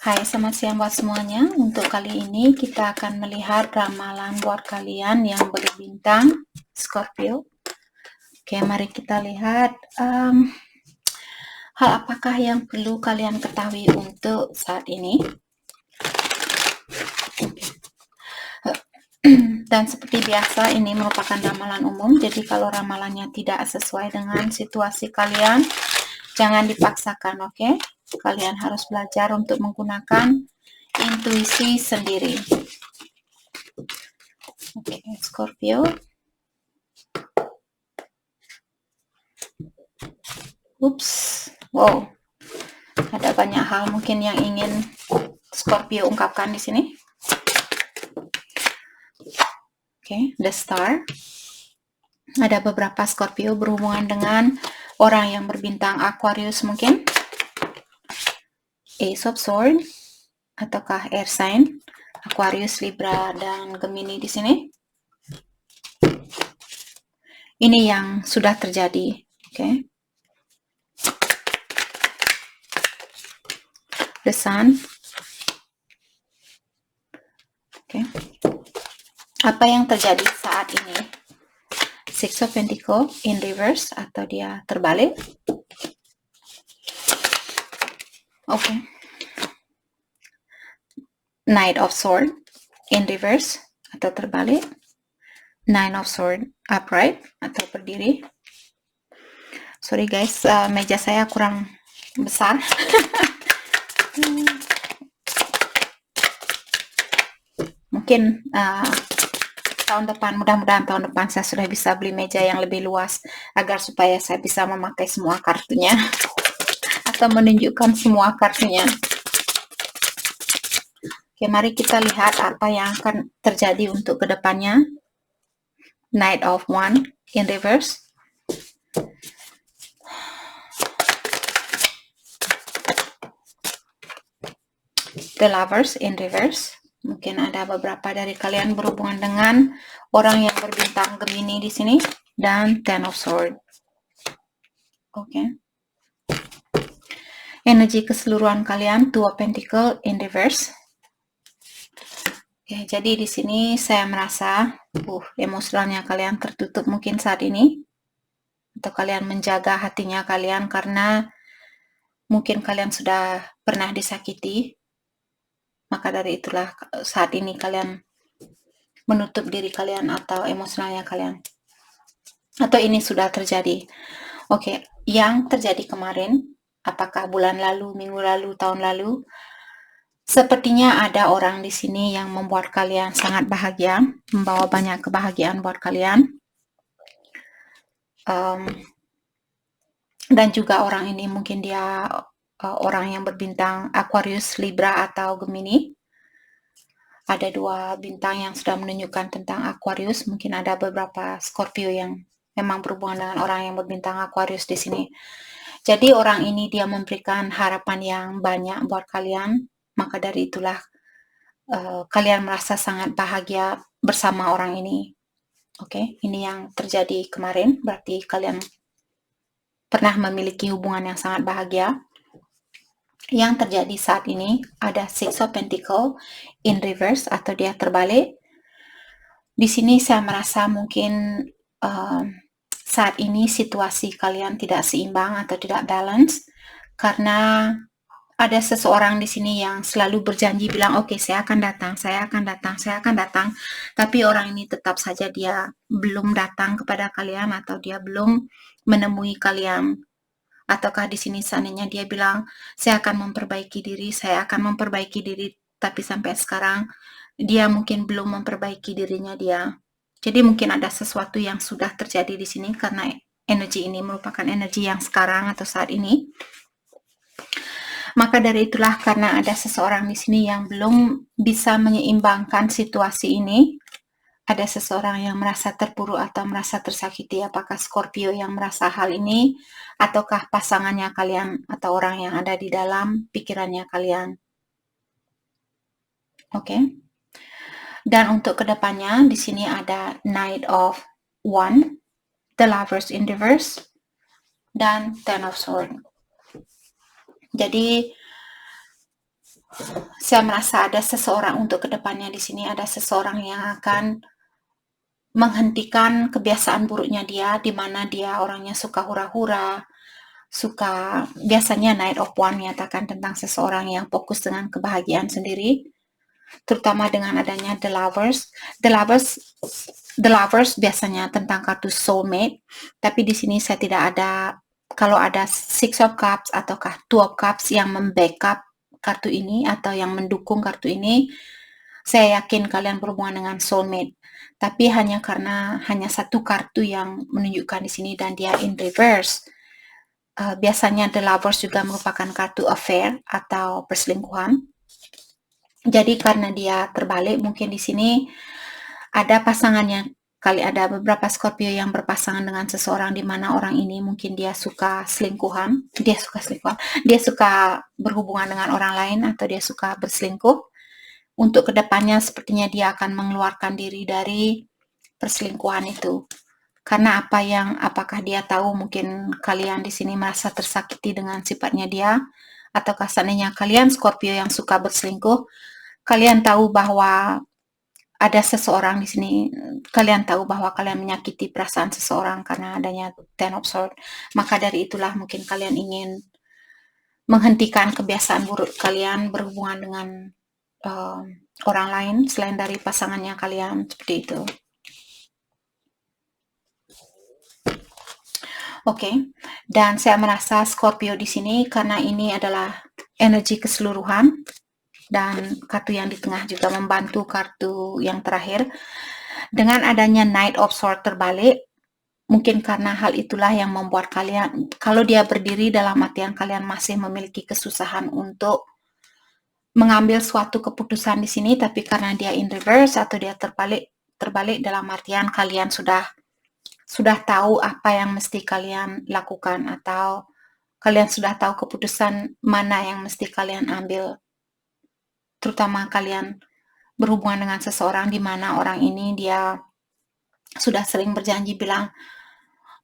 Hai, selamat siang buat semuanya. Untuk kali ini kita akan melihat ramalan buat kalian yang berbintang Scorpio. Oke, mari kita lihat hal apakah yang perlu kalian ketahui untuk saat ini. Dan seperti biasa, ini merupakan ramalan umum. Jadi kalau ramalannya tidak sesuai dengan situasi kalian, jangan dipaksakan, oke? Kalian harus belajar untuk menggunakan intuisi sendiri. Oke, Scorpio. Ups, wow. Ada banyak hal mungkin yang ingin Scorpio ungkapkan di sini. Oke, the Star. Ada beberapa Scorpio berhubungan dengan orang yang berbintang Aquarius mungkin. Ace of Swords ataukah air sign Aquarius, Libra, dan Gemini di sini. Ini yang sudah terjadi, oke. The Sun. Oke. Apa yang terjadi saat ini? Six of Pentacles in reverse atau dia terbalik. Oke. Knight of Swords in reverse atau terbalik. Nine of Swords upright atau berdiri. Sorry guys, meja saya kurang besar. Mungkin tahun depan, mudah-mudahan tahun depan saya sudah bisa beli meja yang lebih luas agar supaya saya bisa memakai semua kartunya atau menunjukkan semua kartunya. Oke, mari kita lihat apa yang akan terjadi untuk kedepannya. Knight of Wands in reverse. The Lovers in reverse. Mungkin ada beberapa dari kalian berhubungan dengan orang yang berbintang Gemini di sini, dan Ten of Swords. Oke. Energi keseluruhan kalian, Two of Pentacles in reverse. Oke, jadi di sini saya merasa emosionalnya kalian tertutup mungkin saat ini, atau kalian menjaga hatinya kalian karena mungkin kalian sudah pernah disakiti. Maka dari itulah saat ini kalian menutup diri kalian atau emosionalnya kalian. Atau ini sudah terjadi. Oke, yang terjadi kemarin, apakah bulan lalu, minggu lalu, tahun lalu, sepertinya ada orang di sini yang membuat kalian sangat bahagia, membawa banyak kebahagiaan buat kalian. Dan juga orang ini mungkin dia orang yang berbintang Aquarius, Libra, atau Gemini. Ada dua bintang yang sudah menunjukkan tentang Aquarius. Mungkin ada beberapa Scorpio yang memang berhubungan dengan orang yang berbintang Aquarius di sini. Jadi orang ini dia memberikan harapan yang banyak buat kalian. Maka dari itulah kalian merasa sangat bahagia bersama orang ini. Oke, ini yang terjadi kemarin. Berarti kalian pernah memiliki hubungan yang sangat bahagia. Yang terjadi saat ini ada Six of Pentacles in reverse atau dia terbalik. Di sini saya merasa mungkin saat ini situasi kalian tidak seimbang atau tidak balance karena ada seseorang di sini yang selalu berjanji bilang oke, saya akan datang, saya akan datang, saya akan datang, tapi orang ini tetap saja dia belum datang kepada kalian atau dia belum menemui kalian. Ataukah di sini seandainya dia bilang, saya akan memperbaiki diri, tapi sampai sekarang dia mungkin belum memperbaiki dirinya dia. Jadi mungkin ada sesuatu yang sudah terjadi di sini karena energi ini merupakan energi yang sekarang atau saat ini. Maka dari itulah karena ada seseorang di sini yang belum bisa menyeimbangkan situasi ini, ada seseorang yang merasa terpuruk atau merasa tersakiti. Apakah Scorpio yang merasa hal ini ataukah pasangannya kalian atau orang yang ada di dalam pikirannya kalian. Oke. Dan untuk kedepannya di sini ada Knight of Wands, The Lovers in reverse, dan Ten of Swords. Jadi Saya merasa ada seseorang untuk kedepannya di sini, ada seseorang yang akan menghentikan kebiasaan buruknya dia, di mana dia orangnya suka hura-hura, suka biasanya Knight of Wands menyatakan tentang seseorang yang fokus dengan kebahagiaan sendiri, terutama dengan adanya The Lovers. The Lovers biasanya tentang kartu soulmate, tapi di sini saya tidak ada, kalau ada Six of Cups ataukah Two of Cups yang membackup kartu ini atau yang mendukung kartu ini, saya yakin kalian berhubungan dengan soulmate. Tapi hanya karena hanya satu kartu yang menunjukkan di sini dan dia in reverse. Biasanya The Lovers juga merupakan kartu affair atau perselingkuhan. Jadi karena dia terbalik, mungkin di sini ada pasangannya, kali ada beberapa Scorpio yang berpasangan dengan seseorang di mana orang ini mungkin dia suka suka berhubungan dengan orang lain atau dia suka berselingkuh. Untuk kedepannya sepertinya dia akan mengeluarkan diri dari perselingkuhan itu. Karena apakah dia tahu mungkin kalian di sini merasa tersakiti dengan sifatnya dia, ataukah seandainya kalian Scorpio yang suka berselingkuh, kalian tahu bahwa ada seseorang di sini, kalian tahu bahwa kalian menyakiti perasaan seseorang karena adanya Ten of Swords. Maka dari itulah mungkin kalian ingin menghentikan kebiasaan buruk kalian berhubungan dengan orang lain selain dari pasangannya kalian, seperti itu. Oke, dan saya merasa Scorpio di sini karena ini adalah energi keseluruhan dan kartu yang di tengah juga membantu kartu yang terakhir. Dengan adanya Knight of Swords terbalik, mungkin karena hal itulah yang membuat kalian, kalau dia berdiri dalam artian kalian masih memiliki kesusahan untuk mengambil suatu keputusan di sini, tapi karena dia in reverse atau dia terbalik dalam artian kalian sudah tahu apa yang mesti kalian lakukan atau kalian sudah tahu keputusan mana yang mesti kalian ambil, terutama kalian berhubungan dengan seseorang di mana orang ini dia sudah sering berjanji bilang,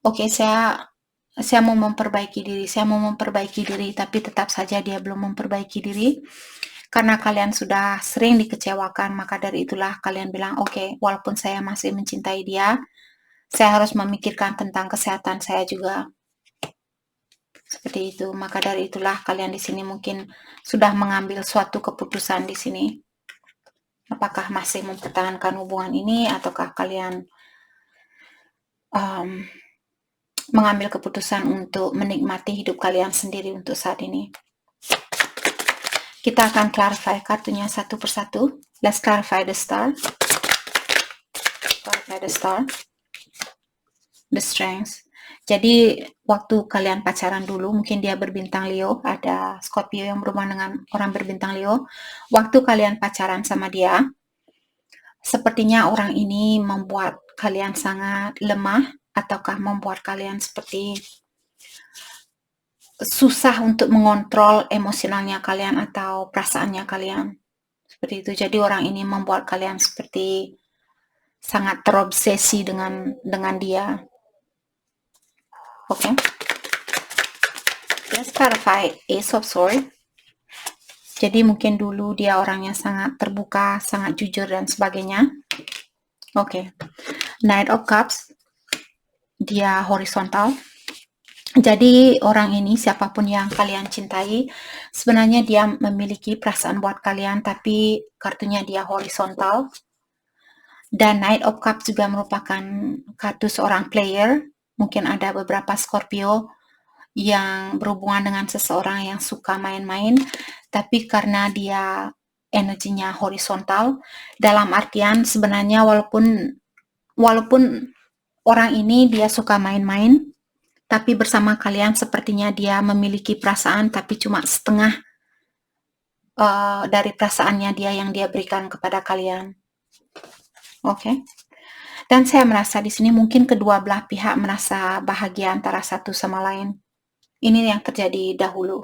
oke, saya mau memperbaiki diri, tapi tetap saja dia belum memperbaiki diri. Karena kalian sudah sering dikecewakan, maka dari itulah kalian bilang, oke, walaupun saya masih mencintai dia, saya harus memikirkan tentang kesehatan saya juga. Seperti itu. Maka dari itulah kalian di sini mungkin sudah mengambil suatu keputusan di sini. Apakah masih mempertahankan hubungan ini ataukah kalian mengambil keputusan untuk menikmati hidup kalian sendiri untuk saat ini. Kita akan clarify kartunya satu persatu. Let's clarify the star. Clarify the star. The strength. Jadi waktu kalian pacaran dulu, mungkin dia berbintang Leo, ada Scorpio yang berhubungan dengan orang berbintang Leo. Waktu kalian pacaran sama dia, sepertinya orang ini membuat kalian sangat lemah, ataukah membuat kalian seperti susah untuk mengontrol emosionalnya kalian atau perasaannya kalian. Seperti itu. Jadi orang ini membuat kalian seperti sangat terobsesi dengan dia. Oke. Let's clarify Ace of Swords. Jadi mungkin dulu dia orangnya sangat terbuka, sangat jujur dan sebagainya. Oke. Knight of Cups. Dia horizontal. Jadi orang ini, siapapun yang kalian cintai, sebenarnya dia memiliki perasaan buat kalian, tapi kartunya dia horizontal. Dan Knight of Cups juga merupakan kartu seorang player. Mungkin ada beberapa Scorpio yang berhubungan dengan seseorang yang suka main-main, tapi karena dia energinya horizontal, dalam artian sebenarnya walaupun orang ini dia suka main-main, tapi bersama kalian sepertinya dia memiliki perasaan, tapi cuma setengah dari perasaannya dia yang dia berikan kepada kalian. Oke. Dan saya merasa di sini mungkin kedua belah pihak merasa bahagia antara satu sama lain. Ini yang terjadi dahulu.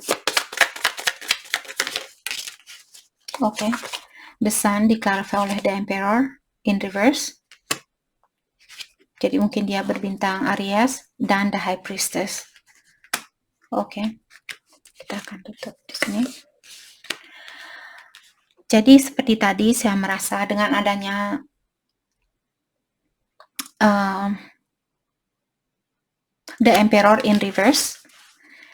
Oke. The Sun diklarify oleh The Emperor in reverse. Jadi mungkin dia berbintang Aries dan The High Priestess. Oke. Kita akan tutup di sini. Jadi seperti tadi saya merasa dengan adanya the Emperor in reverse.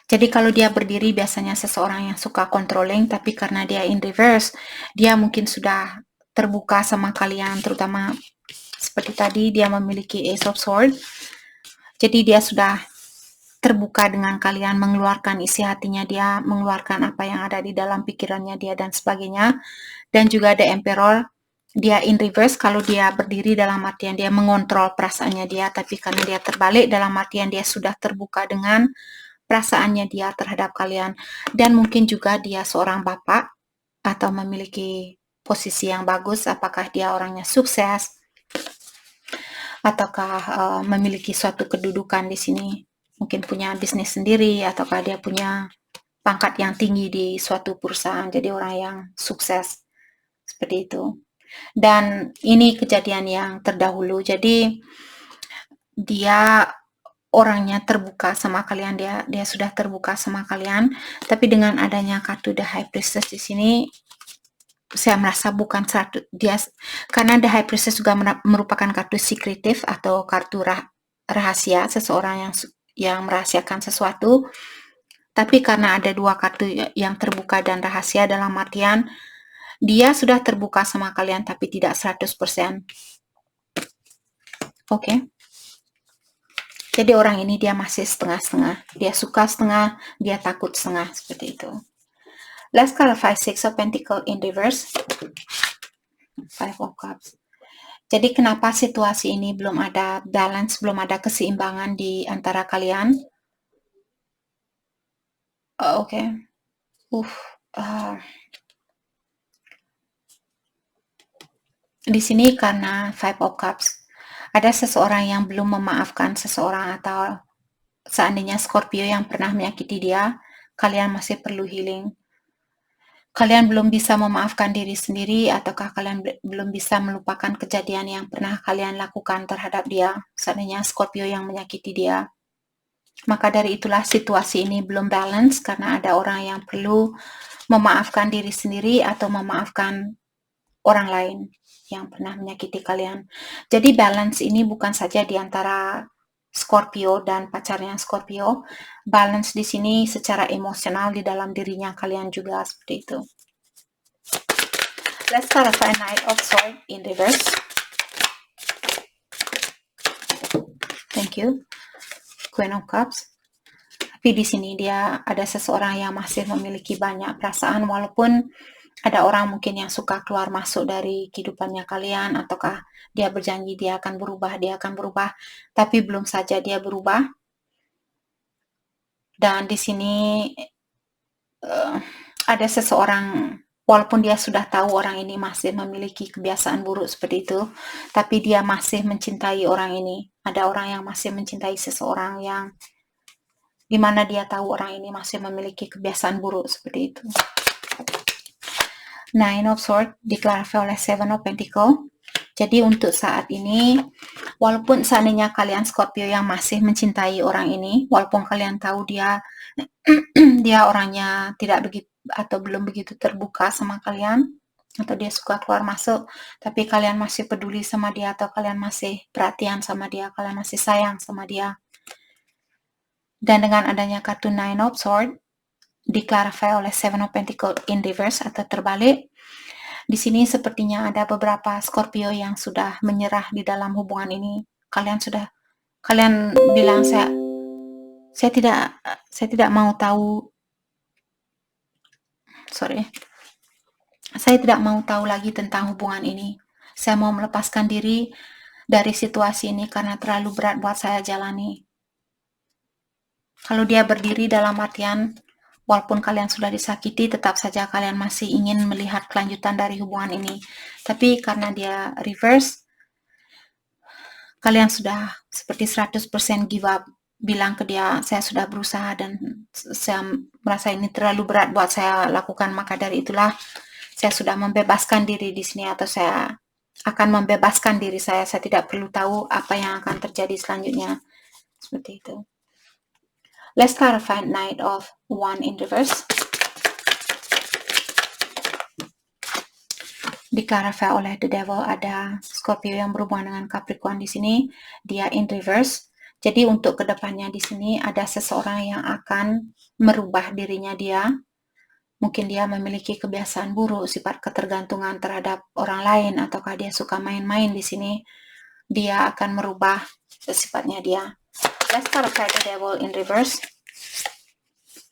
Jadi kalau dia berdiri biasanya seseorang yang suka controlling, tapi karena dia in reverse, dia mungkin sudah terbuka sama kalian, terutama seperti tadi dia memiliki Ace of Swords. Jadi dia sudah terbuka dengan kalian, mengeluarkan isi hatinya dia, mengeluarkan apa yang ada di dalam pikirannya dia dan sebagainya. Dan juga the Emperor, dia in reverse kalau dia berdiri dalam artian dia mengontrol perasaannya dia, tapi karena dia terbalik dalam artian dia sudah terbuka dengan perasaannya dia terhadap kalian. Dan mungkin juga dia seorang bapak atau memiliki posisi yang bagus, apakah dia orangnya sukses ataukah memiliki suatu kedudukan di sini, mungkin punya bisnis sendiri ataukah dia punya pangkat yang tinggi di suatu perusahaan, jadi orang yang sukses seperti itu. Dan ini kejadian yang terdahulu, jadi dia orangnya terbuka sama kalian, dia sudah terbuka sama kalian, tapi dengan adanya kartu The High Priestess di sini, saya merasa bukan dia, karena The High Priestess juga merupakan kartu secretive atau kartu rahasia, seseorang yang merahasiakan sesuatu. Tapi karena ada dua kartu yang terbuka dan rahasia dalam artian dia sudah terbuka sama kalian tapi tidak 100%. Oke. Jadi orang ini dia masih setengah-setengah. Dia suka setengah, dia takut setengah, seperti itu. Let's clarify Six of Pentacles in reverse. Five of Cups. Jadi kenapa situasi ini belum ada balance, belum ada keseimbangan di antara kalian? Oke. Di sini karena Five of Cups, ada seseorang yang belum memaafkan seseorang, atau seandainya Scorpio yang pernah menyakiti dia, kalian masih perlu healing. Kalian belum bisa memaafkan diri sendiri, ataukah kalian belum bisa melupakan kejadian yang pernah kalian lakukan terhadap dia, seandainya Scorpio yang menyakiti dia. Maka dari itulah situasi ini belum balance, karena ada orang yang perlu memaafkan diri sendiri atau memaafkan orang lain yang pernah menyakiti kalian. Jadi balance ini bukan saja di antara Scorpio dan pacarnya Scorpio, balance di sini secara emosional di dalam dirinya kalian juga, seperti itu. Let's clarify Knight of Swords in reverse. Thank you. Queen of Cups. Tapi di sini dia ada seseorang yang masih memiliki banyak perasaan, walaupun ada orang mungkin yang suka keluar masuk dari kehidupannya kalian, ataukah dia berjanji dia akan berubah, tapi belum saja dia berubah. Dan di sini ada seseorang, walaupun dia sudah tahu orang ini masih memiliki kebiasaan buruk seperti itu, tapi dia masih mencintai orang ini. Ada orang yang masih mencintai seseorang yang dimana dia tahu orang ini masih memiliki kebiasaan buruk seperti itu. Nine of Swords diklarifikasi oleh Seven of Pentacles. Jadi untuk saat ini, walaupun seandainya kalian Scorpio yang masih mencintai orang ini, walaupun kalian tahu dia dia orangnya tidak begitu atau belum begitu terbuka sama kalian, atau dia suka keluar masuk, tapi kalian masih peduli sama dia, atau kalian masih perhatian sama dia, kalian masih sayang sama dia. Dan dengan adanya kartu Nine of Swords diklarifikasi oleh Seven of Pentacles in reverse atau terbalik, di sini sepertinya ada beberapa Scorpio yang sudah menyerah di dalam hubungan ini. Kalian bilang saya tidak mau tahu. Saya tidak mau tahu lagi tentang hubungan ini. Saya mau melepaskan diri dari situasi ini karena terlalu berat buat saya jalani. Kalau dia berdiri dalam artian, walaupun kalian sudah disakiti, tetap saja kalian masih ingin melihat kelanjutan dari hubungan ini. Tapi karena dia reverse, kalian sudah seperti 100% give up. Bilang ke dia, saya sudah berusaha dan saya merasa ini terlalu berat buat saya lakukan. Maka dari itulah saya sudah membebaskan diri di sini, atau saya akan membebaskan diri saya. Saya tidak perlu tahu apa yang akan terjadi selanjutnya. Seperti itu. Let's clarify Knight of Wands in reverse. Di-clarify oleh the devil, ada Scorpio yang berhubungan dengan Capricorn di sini, dia in reverse. Jadi untuk kedepannya di sini ada seseorang yang akan merubah dirinya dia. Mungkin dia memiliki kebiasaan buruk, sifat ketergantungan terhadap orang lain, ataukah dia suka main-main di sini. Dia akan merubah sifatnya dia. Let's clarify the devil in reverse.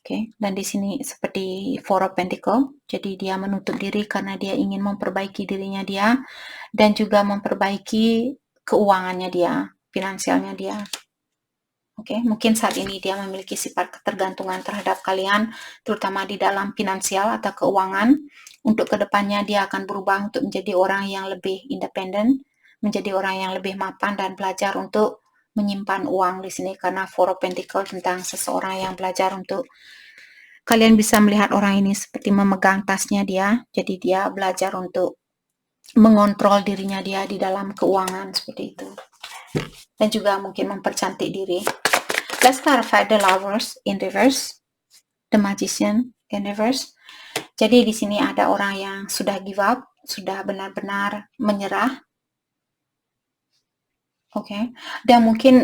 Oke, dan di sini seperti Four of Pentacle, jadi dia menutup diri karena dia ingin memperbaiki dirinya dia dan juga memperbaiki keuangannya dia, finansialnya dia. Oke, mungkin saat ini dia memiliki sifat ketergantungan terhadap kalian, terutama di dalam finansial atau keuangan. Untuk kedepannya dia akan berubah untuk menjadi orang yang lebih independen, menjadi orang yang lebih mapan dan belajar untuk menyimpan uang di sini karena Four of Pentacle tentang seseorang yang belajar untuk kalian bisa melihat orang ini seperti memegang tasnya dia, jadi dia belajar untuk mengontrol dirinya dia di dalam keuangan seperti itu. Dan juga mungkin mempercantik diri. Let's clarify the Lovers in reverse, the Magician in reverse. Jadi di sini ada orang yang sudah give up, sudah benar-benar menyerah. Oke. Dan mungkin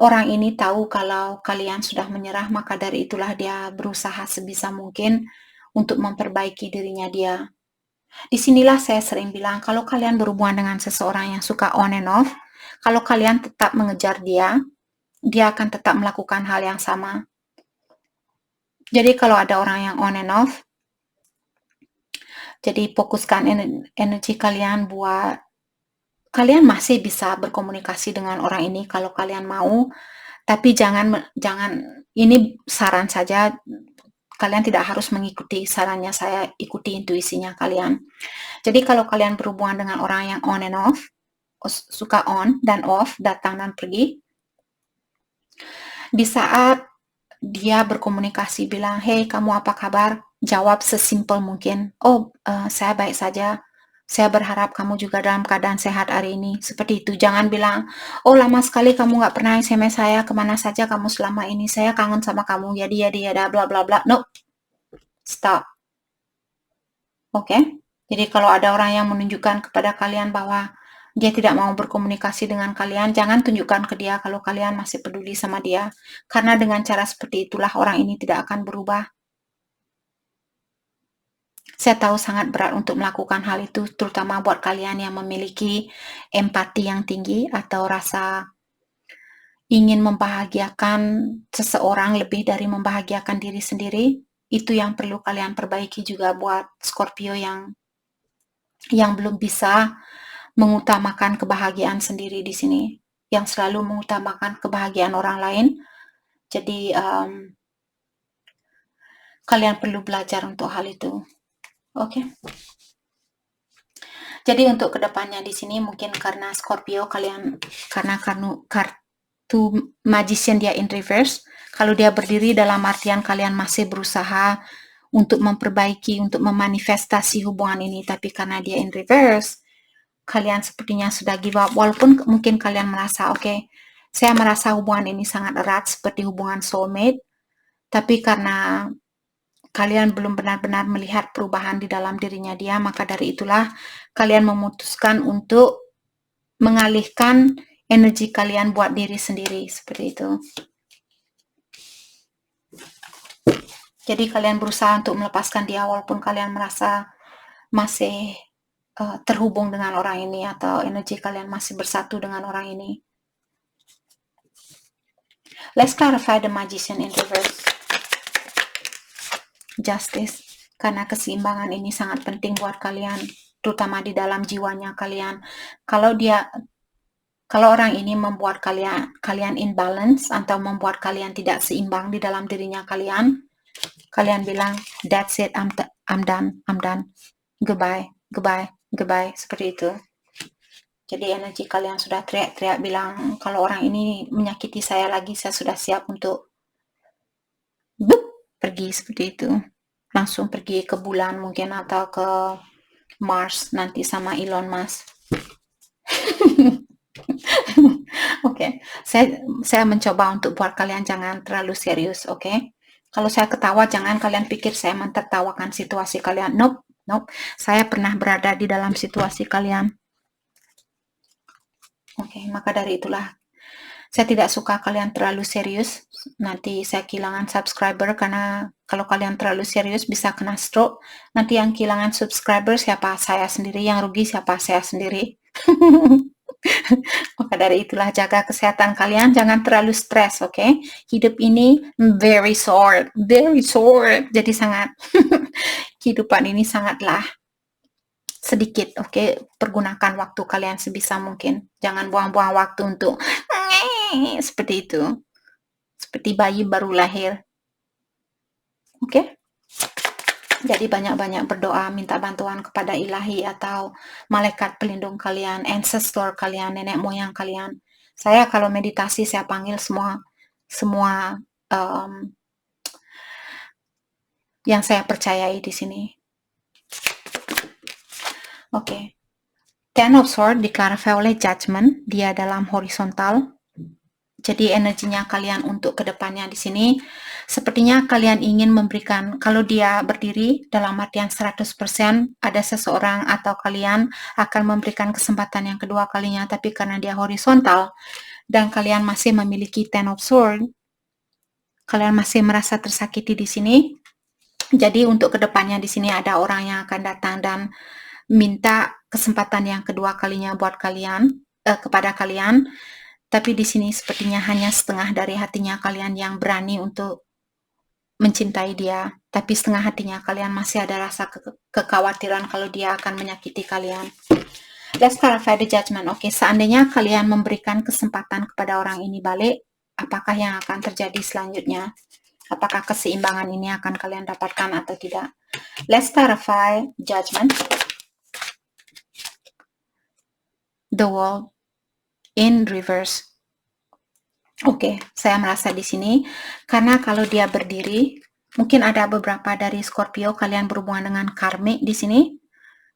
orang ini tahu kalau kalian sudah menyerah, maka dari itulah dia berusaha sebisa mungkin untuk memperbaiki dirinya dia. Disinilah saya sering bilang, kalau kalian berhubungan dengan seseorang yang suka on and off, kalau kalian tetap mengejar dia, dia akan tetap melakukan hal yang sama. Jadi kalau ada orang yang on and off, jadi fokuskan energi kalian buat kalian masih bisa berkomunikasi dengan orang ini kalau kalian mau, tapi jangan ini saran saja, kalian tidak harus mengikuti sarannya saya, ikuti intuisinya kalian. Jadi kalau kalian berhubungan dengan orang yang on and off, suka on dan off, datang dan pergi, di saat dia berkomunikasi bilang, hey kamu apa kabar? Jawab sesimpel mungkin, oh saya baik saja, saya berharap kamu juga dalam keadaan sehat hari ini. Seperti itu, jangan bilang, oh lama sekali kamu nggak pernah SMS saya, kemana saja kamu selama ini, saya kangen sama kamu, yada bla bla bla. No, stop. Oke? Jadi kalau ada orang yang menunjukkan kepada kalian bahwa dia tidak mau berkomunikasi dengan kalian, jangan tunjukkan ke dia kalau kalian masih peduli sama dia. Karena dengan cara seperti itulah orang ini tidak akan berubah. Saya tahu sangat berat untuk melakukan hal itu, terutama buat kalian yang memiliki empati yang tinggi atau rasa ingin membahagiakan seseorang lebih dari membahagiakan diri sendiri. Itu yang perlu kalian perbaiki juga buat Scorpio yang belum bisa mengutamakan kebahagiaan sendiri di sini, yang selalu mengutamakan kebahagiaan orang lain. Jadi kalian perlu belajar untuk hal itu. Oke. Jadi untuk kedepannya di sini mungkin karena Scorpio kalian karena kartu Magician dia in reverse, kalau dia berdiri dalam artian kalian masih berusaha untuk memperbaiki, untuk memanifestasi hubungan ini, tapi karena dia in reverse, kalian sepertinya sudah give up, walaupun mungkin kalian merasa, oke, saya merasa hubungan ini sangat erat seperti hubungan soulmate, tapi karena kalian belum benar-benar melihat perubahan di dalam dirinya dia, maka dari itulah kalian memutuskan untuk mengalihkan energi kalian buat diri sendiri, seperti itu. Jadi kalian berusaha untuk melepaskan dia walaupun kalian merasa masih terhubung dengan orang ini atau energi kalian masih bersatu dengan orang ini. Let's clarify the Magician in reverse. Justice, karena keseimbangan ini sangat penting buat kalian, terutama di dalam jiwanya kalian. Kalau orang ini membuat kalian imbalance atau membuat kalian tidak seimbang di dalam dirinya kalian bilang, that's it, I'm done, goodbye, seperti itu. Jadi energi kalian sudah teriak-teriak bilang, kalau orang ini menyakiti saya lagi, saya sudah siap untuk pergi, seperti itu. Langsung pergi ke bulan mungkin atau ke Mars nanti sama Elon Musk. Oke, saya mencoba untuk buat kalian jangan terlalu serius, oke? Kalau saya ketawa, jangan kalian pikir saya mentertawakan situasi kalian. Nope, Nope. Saya pernah berada di dalam situasi kalian. Oke, maka dari itulah saya tidak suka kalian terlalu serius. Nanti saya kehilangan subscriber karena kalau kalian terlalu serius bisa kena stroke. Nanti yang kehilangan subscriber siapa? Saya sendiri. Yang rugi siapa? Saya sendiri. Maka dari itulah jaga kesehatan kalian, jangan terlalu stres, oke? Hidup ini very short, jadi sangat kehidupan ini sangatlah sedikit, oke? Pergunakan waktu kalian sebisa mungkin, jangan buang-buang waktu untuk seperti itu, seperti bayi baru lahir, oke? Jadi banyak-banyak berdoa, minta bantuan kepada ilahi atau malaikat pelindung kalian, ancestor kalian, nenek moyang kalian. Saya kalau meditasi saya panggil semua yang saya percayai di sini. Oke. Ten of Swords diklarify oleh Judgment, dia dalam horizontal. Jadi energinya kalian untuk kedepannya di sini, sepertinya kalian ingin memberikan, kalau dia berdiri dalam artian 100%, ada seseorang atau kalian akan memberikan kesempatan yang kedua kalinya, tapi karena dia horizontal, dan kalian masih memiliki Ten of Swords, kalian masih merasa tersakiti di sini. Jadi untuk kedepannya di sini ada orang yang akan datang dan minta kesempatan yang kedua kalinya buat kalian, kepada kalian. Tapi di sini sepertinya hanya setengah dari hatinya kalian yang berani untuk mencintai dia. Tapi setengah hatinya kalian masih ada rasa kekhawatiran kalau dia akan menyakiti kalian. Let's clarify the judgment. Oke, seandainya kalian memberikan kesempatan kepada orang ini balik, apakah yang akan terjadi selanjutnya? Apakah keseimbangan ini akan kalian dapatkan atau tidak? Let's clarify judgment. The World in reverse. Oke, saya merasa di sini karena kalau dia berdiri, mungkin ada beberapa dari Scorpio kalian berhubungan dengan karmik di sini.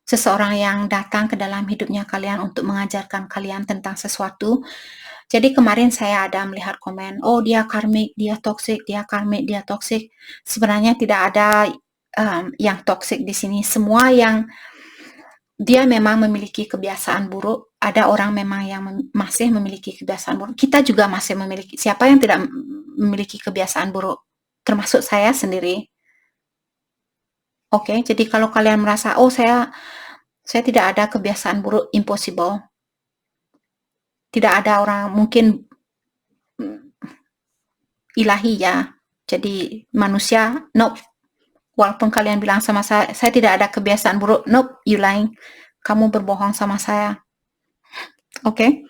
Seseorang yang datang ke dalam hidupnya kalian untuk mengajarkan kalian tentang sesuatu. Jadi kemarin saya ada melihat komen, oh dia karmik, dia toksik, dia karmik, dia toksik. Sebenarnya tidak ada yang toksik di sini. Semua yang dia memang memiliki kebiasaan buruk. Ada orang memang yang masih memiliki kebiasaan buruk. Kita juga masih memiliki. Siapa yang tidak memiliki kebiasaan buruk? Termasuk saya sendiri. Oke, jadi kalau kalian merasa, oh saya tidak ada kebiasaan buruk, impossible. Tidak ada orang mungkin ilahi ya. Jadi manusia, nope. Walaupun kalian bilang sama saya tidak ada kebiasaan buruk, nope, you lying. Kamu berbohong sama saya. Oke.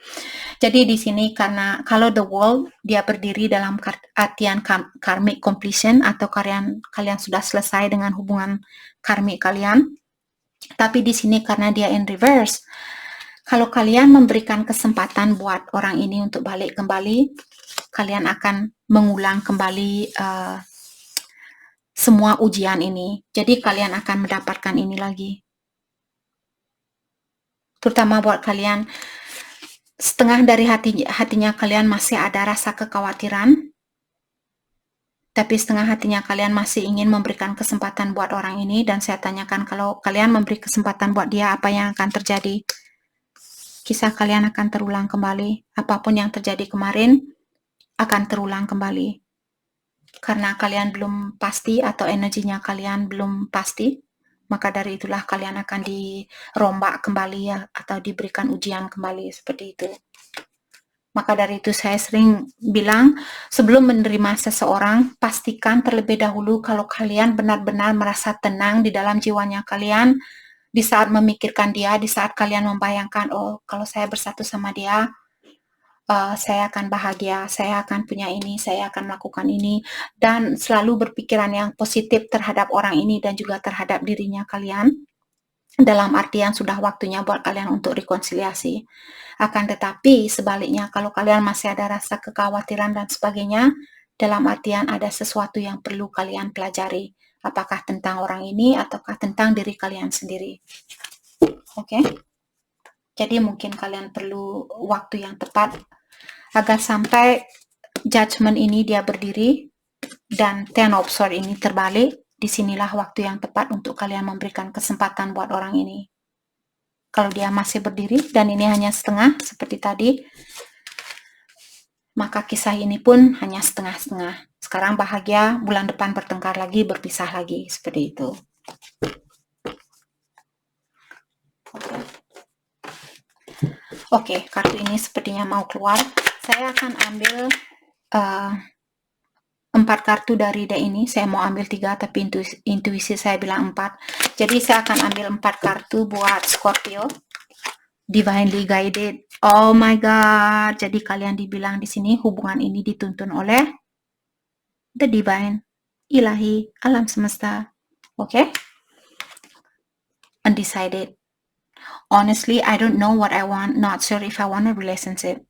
Jadi di sini karena kalau the world dia berdiri dalam artian karmic completion atau kalian sudah selesai dengan hubungan karmik kalian. Tapi di sini karena dia in reverse, kalau kalian memberikan kesempatan buat orang ini untuk balik kembali, kalian akan mengulang kembali semua ujian ini. Jadi kalian akan mendapatkan ini lagi. Terutama buat kalian, setengah dari hatinya kalian masih ada rasa kekhawatiran, tapi setengah hatinya kalian masih ingin memberikan kesempatan buat orang ini, dan saya tanyakan kalau kalian memberi kesempatan buat dia, apa yang akan terjadi? Kisah kalian akan terulang kembali. Apapun yang terjadi kemarin akan terulang kembali. Karena kalian belum pasti atau energinya kalian belum pasti, maka dari itulah kalian akan dirombak kembali ya, atau diberikan ujian kembali seperti itu. Maka dari itu saya sering bilang, sebelum menerima seseorang, pastikan terlebih dahulu kalau kalian benar-benar merasa tenang di dalam jiwanya kalian, di saat memikirkan dia, di saat kalian membayangkan, oh kalau saya bersatu sama dia, saya akan bahagia, saya akan punya ini, saya akan melakukan ini, dan selalu berpikiran yang positif terhadap orang ini dan juga terhadap dirinya kalian, dalam artian sudah waktunya buat kalian untuk rekonsiliasi. Akan tetapi sebaliknya, kalau kalian masih ada rasa kekhawatiran dan sebagainya, dalam artian ada sesuatu yang perlu kalian pelajari, apakah tentang orang ini ataukah tentang diri kalian sendiri. Oke? Jadi mungkin kalian perlu waktu yang tepat agar sampai judgment ini dia berdiri dan Ten of Swords ini terbalik, disinilah waktu yang tepat untuk kalian memberikan kesempatan buat orang ini. Kalau dia masih berdiri dan ini hanya setengah seperti tadi, maka kisah ini pun hanya setengah-setengah. Sekarang bahagia, bulan depan bertengkar lagi, berpisah lagi, seperti itu. Oke, kartu ini sepertinya mau keluar. Saya akan ambil 4 kartu dari deck ini. Saya mau ambil 3, tapi intuisi saya bilang 4. Jadi saya akan ambil 4 kartu buat Scorpio. Divinely guided. Oh my god. Jadi kalian dibilang di sini hubungan ini dituntun oleh the divine, ilahi, alam semesta. Oke? Undecided. Honestly, I don't know what I want. Not sure if I want a relationship.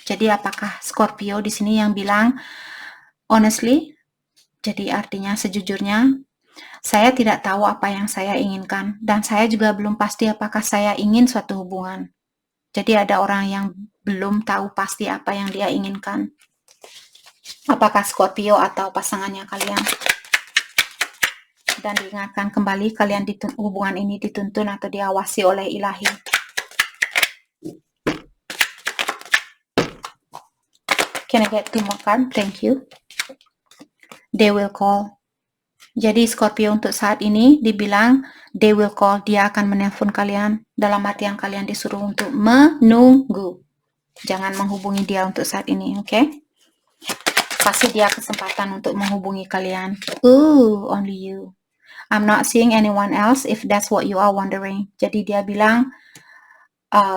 Jadi apakah Scorpio di sini yang bilang honestly? Jadi artinya sejujurnya, saya tidak tahu apa yang saya inginkan dan saya juga belum pasti apakah saya ingin suatu hubungan. Jadi ada orang yang belum tahu pasti apa yang dia inginkan. Apakah Scorpio atau pasangannya kalian. Dan diingatkan kembali kalian hubungan ini dituntun atau diawasi oleh ilahi. Can I get 2 more card? Thank you. They will call. Jadi Scorpio untuk saat ini dibilang they will call, dia akan menelpon kalian dalam arti yang kalian disuruh untuk menunggu. Jangan menghubungi dia untuk saat ini, oke? Okay? Kasih dia kesempatan untuk menghubungi kalian. Only you. I'm not seeing anyone else if that's what you are wondering. Jadi dia bilang,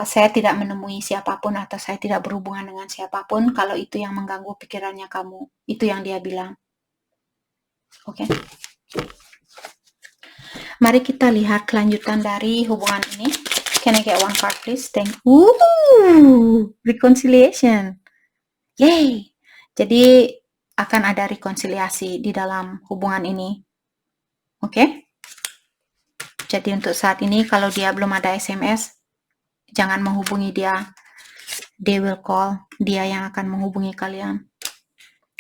saya tidak menemui siapapun atau saya tidak berhubungan dengan siapapun kalau itu yang mengganggu pikirannya kamu. Itu yang dia bilang. Oke. Mari kita lihat kelanjutan dari hubungan ini. Can I get 1 card please? Thank you. Reconciliation. Yay. Jadi akan ada rekonsiliasi di dalam hubungan ini. Oke? Jadi untuk saat ini kalau dia belum ada SMS, jangan menghubungi dia. They will call. Dia yang akan menghubungi kalian.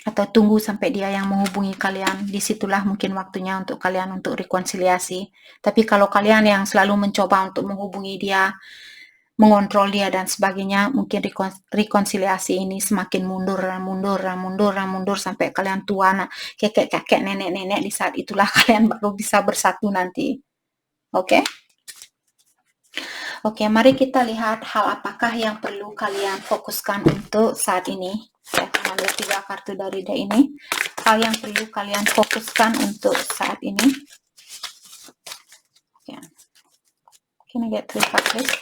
Atau tunggu sampai dia yang menghubungi kalian. Disitulah mungkin waktunya untuk kalian untuk rekonsiliasi. Tapi kalau kalian yang selalu mencoba untuk menghubungi dia, mengontrol dia dan sebagainya, mungkin rekonsiliasi ini semakin mundur sampai kalian tua, kakek, nenek-nenek. Di saat itulah kalian baru bisa bersatu nanti. Oke? Oke, mari kita lihat hal apakah yang perlu kalian fokuskan untuk saat ini. Saya akan ambil 3 kartu dari deck ini. Hal yang perlu kalian fokuskan untuk saat ini. Okay. Can I get 3 cards?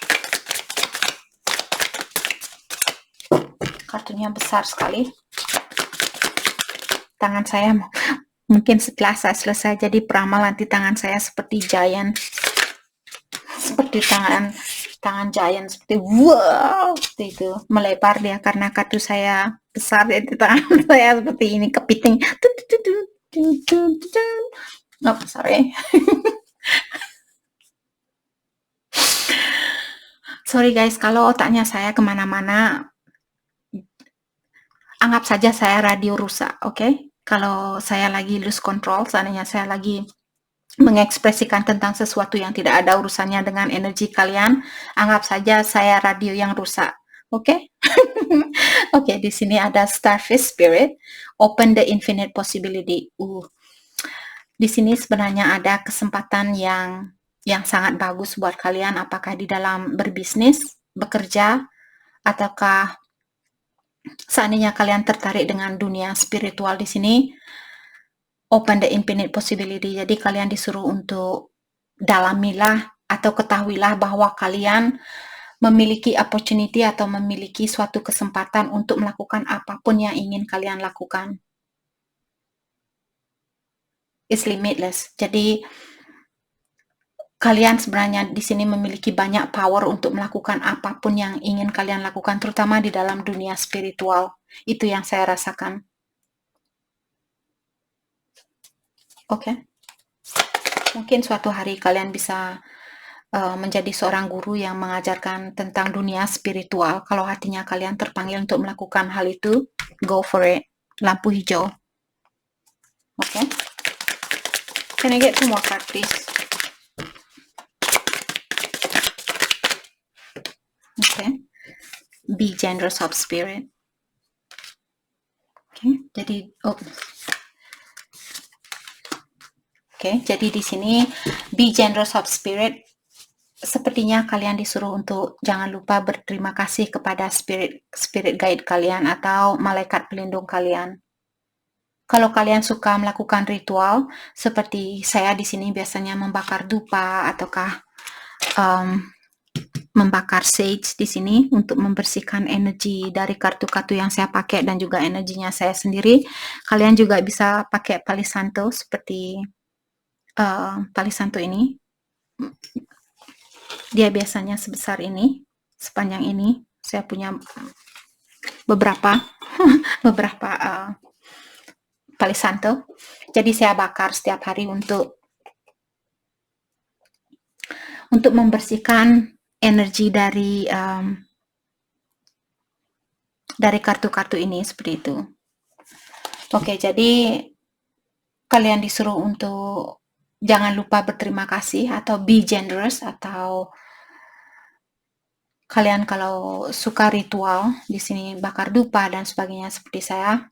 Kartunya besar sekali. Tangan saya mungkin setelah saya selesai jadi peramal nanti tangan saya seperti giant. Seperti tangan giant seperti wow, seperti itu melebar dia karena kartu saya besar, jadi tangan saya seperti ini kepiting. Oh, sorry. Sorry guys, kalau otaknya saya kemana-mana, anggap saja saya radio rusak, oke? Kalau saya lagi lose control, seandainya saya lagi mengekspresikan tentang sesuatu yang tidak ada urusannya dengan energi kalian, anggap saja saya radio yang rusak, oke? Oke, di sini ada Starfish Spirit, Open the Infinite Possibility. Di sini sebenarnya ada kesempatan yang sangat bagus buat kalian, apakah di dalam berbisnis, bekerja, ataukah seandainya kalian tertarik dengan dunia spiritual di sini. Open the infinite possibility. Jadi kalian disuruh untuk dalamilah atau ketahuilah bahwa kalian memiliki opportunity atau memiliki suatu kesempatan untuk melakukan apapun yang ingin kalian lakukan. It's limitless. Jadi kalian sebenarnya di sini memiliki banyak power untuk melakukan apapun yang ingin kalian lakukan, terutama di dalam dunia spiritual. Itu yang saya rasakan. Oke. Mungkin suatu hari kalian bisa menjadi seorang guru yang mengajarkan tentang dunia spiritual. Kalau hatinya kalian terpanggil untuk melakukan hal itu, go for it. Lampu hijau. Oke. Can I get 2 more card, please? Okay. Be generous of spirit. Okay. Jadi, jadi di sini be generous of spirit. Sepertinya kalian disuruh untuk jangan lupa berterima kasih kepada spirit guide kalian atau malaikat pelindung kalian. Kalau kalian suka melakukan ritual, seperti saya di sini biasanya membakar dupa ataukah membakar sage di sini untuk membersihkan energi dari kartu-kartu yang saya pakai dan juga energinya saya sendiri. Kalian juga bisa pakai Palo Santo seperti Palo Santo ini. Dia biasanya sebesar ini, sepanjang ini. Saya punya beberapa Palo Santo. Jadi saya bakar setiap hari untuk membersihkan energi dari kartu-kartu ini seperti itu. Oke, jadi kalian disuruh untuk jangan lupa berterima kasih atau be generous, atau kalian kalau suka ritual di sini bakar dupa dan sebagainya seperti saya,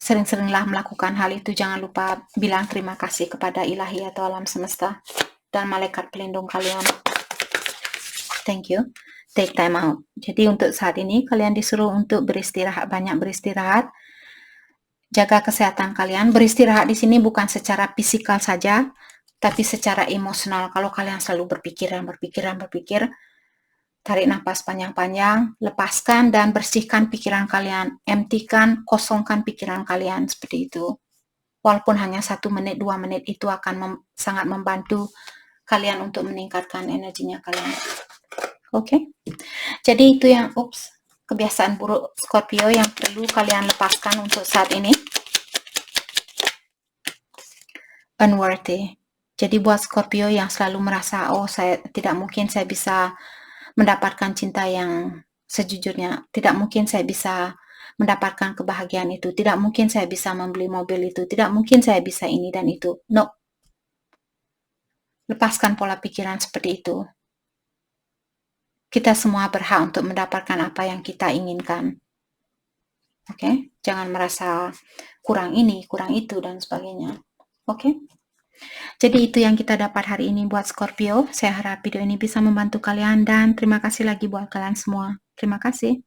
sering-seringlah melakukan hal itu. Jangan lupa bilang terima kasih kepada ilahi atau alam semesta dan malaikat pelindung kalian. Thank you. Take time out. Jadi untuk saat ini kalian disuruh untuk beristirahat, banyak beristirahat. Jaga kesehatan kalian. Beristirahat di sini bukan secara fisikal saja, tapi secara emosional. Kalau kalian selalu berpikir, tarik nafas panjang-panjang, lepaskan dan bersihkan pikiran kalian. Emptikan, kosongkan pikiran kalian seperti itu. Walaupun hanya 1 menit, 2 menit, itu akan sangat membantu kalian untuk meningkatkan energinya kalian. Oke. Jadi itu yang kebiasaan buruk Scorpio yang perlu kalian lepaskan untuk saat ini. Unworthy. Jadi buat Scorpio yang selalu merasa, saya tidak mungkin saya bisa mendapatkan cinta yang sejujurnya, tidak mungkin saya bisa mendapatkan kebahagiaan itu, tidak mungkin saya bisa membeli mobil itu, tidak mungkin saya bisa ini dan itu. No. Lepaskan pola pikiran seperti itu. Kita semua berhak untuk mendapatkan apa yang kita inginkan. Oke? Jangan merasa kurang ini, kurang itu, dan sebagainya. Oke? Jadi itu yang kita dapat hari ini buat Scorpio. Saya harap video ini bisa membantu kalian dan terima kasih lagi buat kalian semua. Terima kasih.